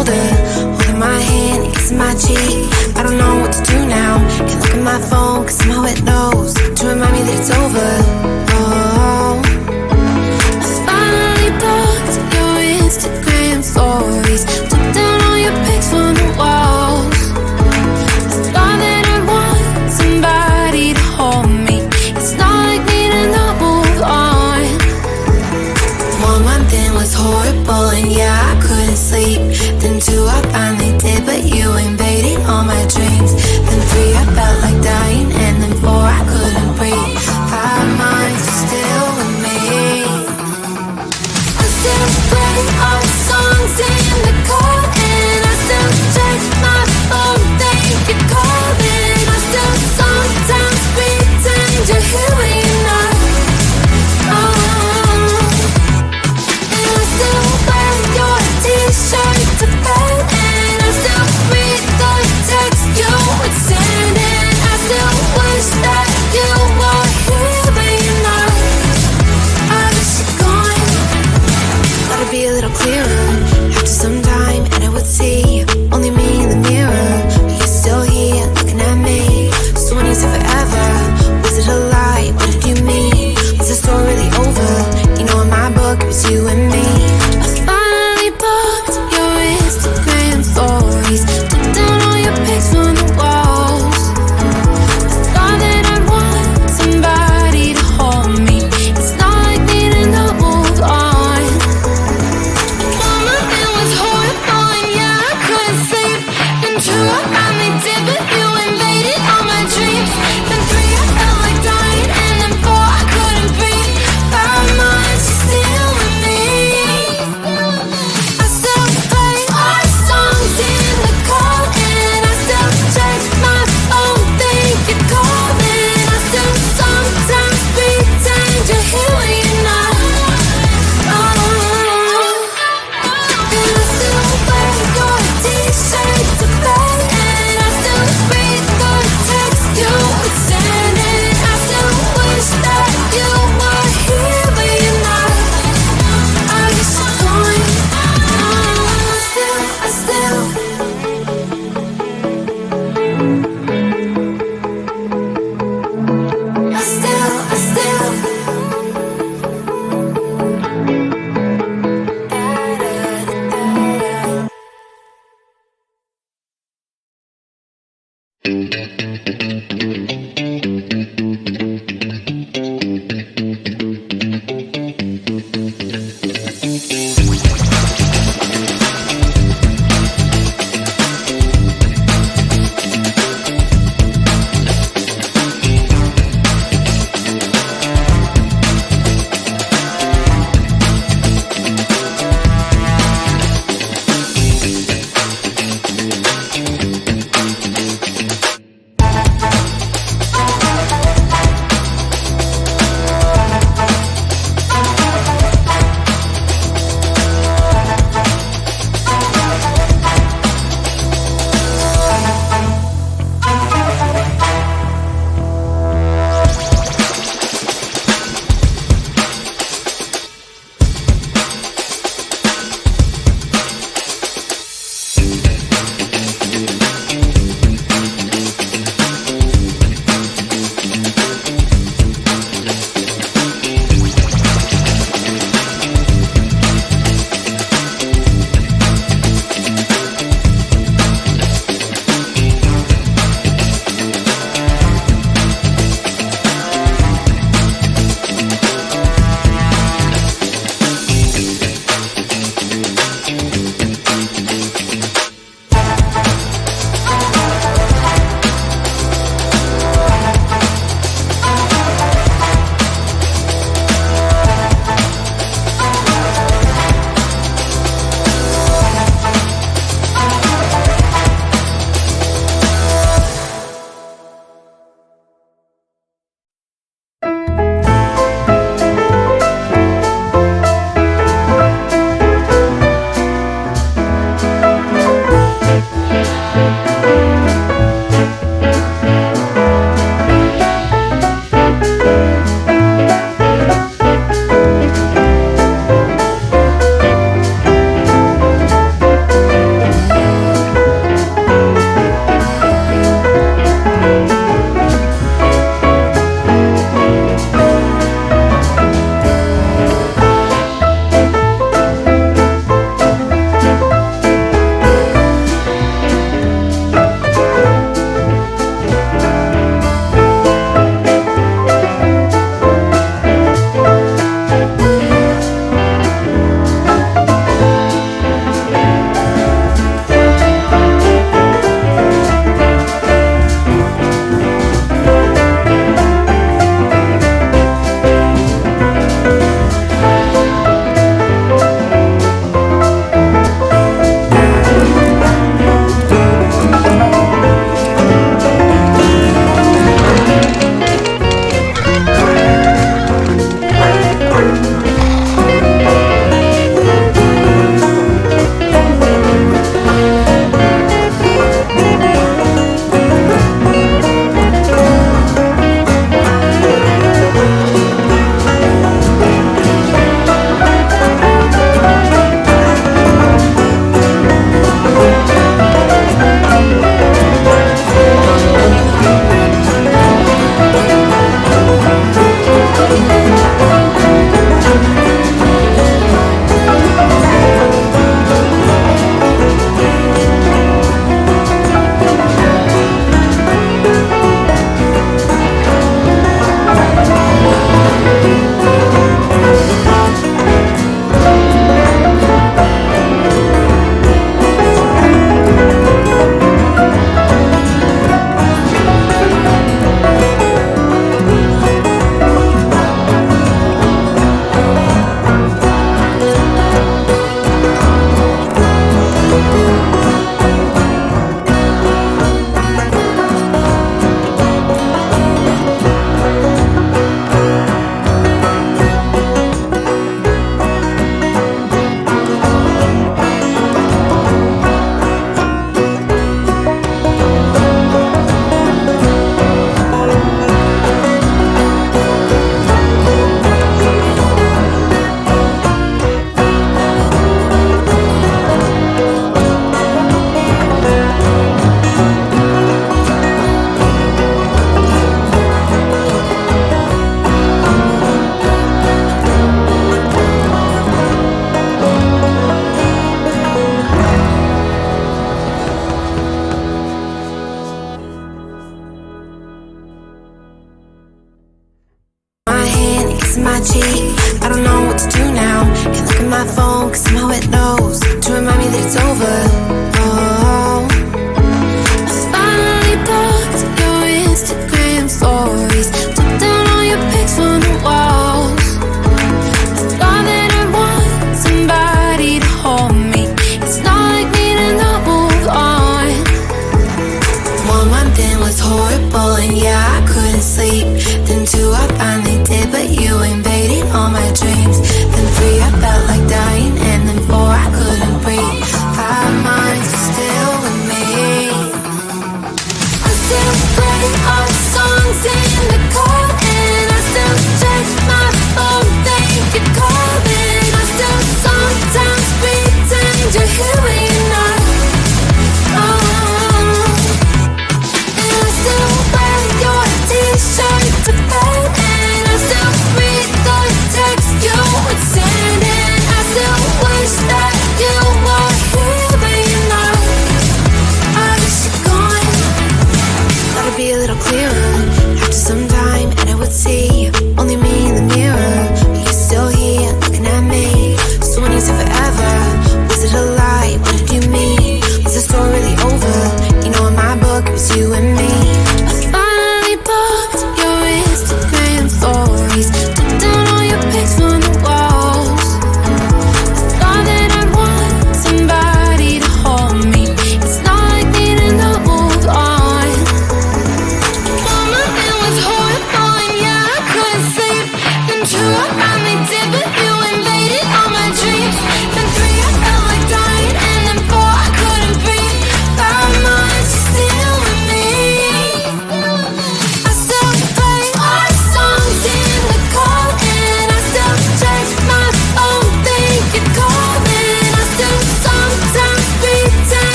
shoulder, holding my hand and kissing my cheek. I don't know what to do now. Can't look at my phone, cause somehow it knows to remind me that it's over. Oh, I finally blocked your Instagram stories, took down all your pics from the walls. I thought that I'd want somebody to hold me. It's not like me to not move on. 1 month in was horrible, and yeah, I couldn't sleep. Then 2, I finally did, but you invaded all my dreams. Then 3, I felt like dying, and then 4, I couldn't breathe. 5 months, you're still with me. I still play our songs in the car, and I still check my phone, think you're calling. I still sometimes pretend you're here when you're not. And I still wear your t-shirt to bed, and I still read the text you would send, and I still wish that you were here but you're not. I wish you're gone. Thought it'd be a little clearer after some time, and I would see only me in the mirror, but you're still here looking at me. So when you said forever, was it a lie? What did you mean? Was the story really over? You know, in my book it was you and me. I finally blocked your Instagram stories, took down all your pics from the walls. I thought that I'd want somebody to hold me. It's not like me to not move on. 1 month it was horrible, and yeah, I couldn't sleep. Then 2, I finally did, but you invaded all my dreams. Then 3, I felt like dying, and then 4, I couldn't breathe. 5 months, you're still with me. I still play our songs in the car, and I still check my phone, think you're calling. I still sometimes pretend you're here when you're not. And I still wear your t-shirt to bed, and I still read the text you would send, and I still wish that you were here but you're not. I wish you're gone. I still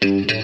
bed.